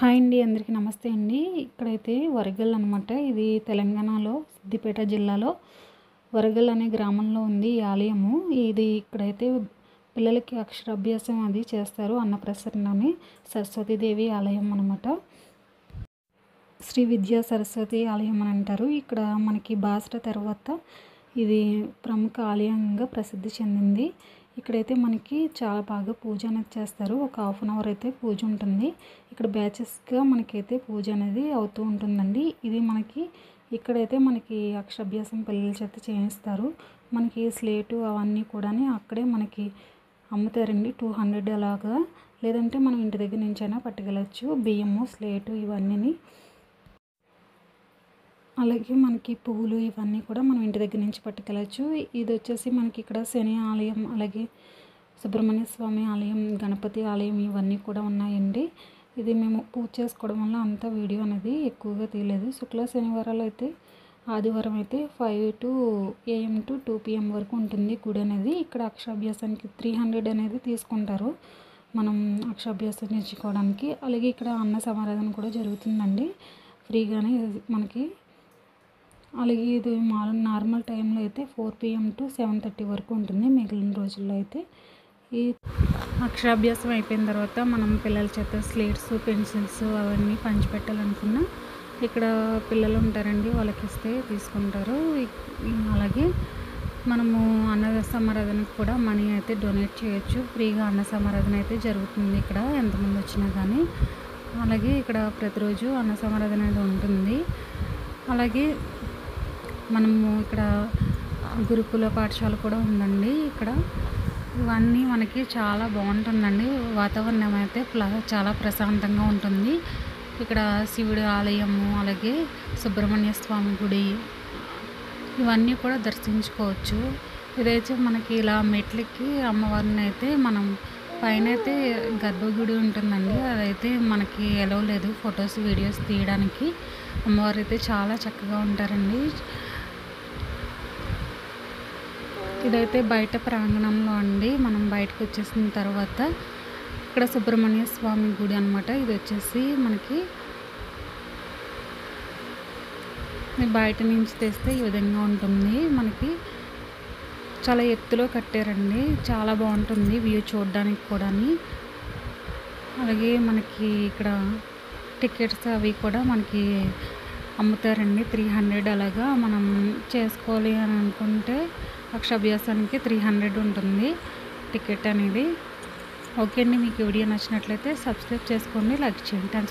Hi అండి, అందరికీ నమస్తే అండి. ఇక్కడైతే వరగల్ అనమాట. ఇది తెలంగాణలో సిద్దిపేట జిల్లాలో వరగల్ అనే గ్రామంలో ఉంది ఈ ఆలయము. ఇది ఇక్కడైతే పిల్లలకి అక్షరాభ్యాసం అది చేస్తారు. అన్నప్రసన్నని సరస్వతీదేవి ఆలయం అనమాట. శ్రీ విద్యా సరస్వతి ఆలయం అని అంటారు. ఇక్కడ మనకి బాసర తర్వాత ఇది ప్రముఖ ఆలయంగా ప్రసిద్ధి చెందింది. ఇక్కడైతే మనకి చాలా బాగా పూజ అనేది చేస్తారు. ఒక హాఫ్ అన్ అవర్ అయితే పూజ ఉంటుంది. ఇక్కడ బ్యాచెస్గా మనకైతే పూజ అనేది అవుతూ ఉంటుందండి. ఇది ఇక్కడైతే మనకి అక్షరాభ్యాసం పిల్లల చేత చేయిస్తారు. మనకి స్లేటు అవన్నీ కూడా అక్కడే మనకి అమ్ముతారండి. 200 అలాగా, లేదంటే మనం ఇంటి దగ్గర నుంచి అయినా పట్టుకెళ్ళచ్చు. బియ్యము, స్లేటు ఇవన్నీ. అలాగే మనకి పువ్వులు ఇవన్నీ కూడా మనం ఇంటి దగ్గర నుంచి పట్టుకెళ్ళచ్చు. ఇది వచ్చేసి మనకి ఇక్కడ శని ఆలయం, అలాగే సుబ్రహ్మణ్య స్వామి ఆలయం, గణపతి ఆలయం ఇవన్నీ కూడా ఉన్నాయండి. ఇది మేము పూజ చేసుకోవడం వల్ల అంత వీడియో అనేది ఎక్కువగా తీయలేదు. శుక్ల శనివారాలు అయితే, ఆదివారం అయితే 5 AM to 2 PM వరకు ఉంటుంది గుడి అనేది. ఇక్కడ అక్షరాభ్యాసానికి 300 అనేది తీసుకుంటారు మనం అక్షరాభ్యాసం నేర్చుకోవడానికి. అలాగే ఇక్కడ అన్న సమారాధన కూడా జరుగుతుందండి ఫ్రీగానే మనకి. అలాగే ఇది నార్మల్ టైంలో అయితే 4 PM to 7:30 వరకు ఉంటుంది. మిగిలిన రోజుల్లో అయితే ఈ అక్షరాభ్యాసం అయిపోయిన తర్వాత మనం పిల్లల చేత స్లేట్స్, పెన్సిల్స్ అవన్నీ పంచిపెట్టాలనుకున్నా ఇక్కడ పిల్లలు ఉంటారండి, వాళ్ళకి ఇస్తే తీసుకుంటారు. అలాగే మనము అన్న సమారాధనకు కూడా మనీ అయితే డొనేట్ చేయొచ్చు. ఫ్రీగా అన్న సమారాధన అయితే జరుగుతుంది ఇక్కడ ఎంతమంది వచ్చినా కానీ. అలాగే ఇక్కడ ప్రతిరోజు అన్న సమారాధన అనేది ఉంటుంది. అలాగే మనము ఇక్కడ గురుకుల పాఠశాల కూడా ఉందండి ఇక్కడ. ఇవన్నీ మనకి చాలా బాగుంటుందండి. వాతావరణం అయితే చాలా ప్రశాంతంగా ఉంటుంది. ఇక్కడ శివుడి ఆలయము, అలాగే సుబ్రహ్మణ్య స్వామి గుడి ఇవన్నీ కూడా దర్శించుకోవచ్చు. ఇదైతే మనకి ఇలా మెట్లకి అమ్మవారిని అయితే మనం పైన అయితే గర్భగుడి ఉంటుందండి. అదైతే మనకి ఎలవ్ లేదు ఫొటోస్, వీడియోస్ తీయడానికి. అమ్మవారు అయితే చాలా చక్కగా ఉంటారండి. ఇదైతే బయట ప్రాంగణంలో అండి. మనం బయటకు వచ్చేసిన తర్వాత ఇక్కడ సుబ్రహ్మణ్య స్వామి గుడి అనమాట. ఇది వచ్చేసి మనకి బయట నుంచి తెస్తే ఈ విధంగా ఉంటుంది. మనకి చాలా ఎత్తులో కట్టారండి. చాలా బాగుంటుంది వ్యూ చూడడానికి కూడా. అలాగే మనకి ఇక్కడ టికెట్స్ అవి కూడా మనకి అమ్ముతారండి. 300 అలాగా మనం చేసుకోవాలి అని అనుకుంటే అక్షరాభ్యాసానికి 300 ఉంటుంది టికెట్ అనేది. ఓకే అండి, మీకు వీడియో నచ్చినట్లయితే సబ్స్క్రైబ్ చేసుకోండి, లైక్ చేయండి. థ్యాంక్స్.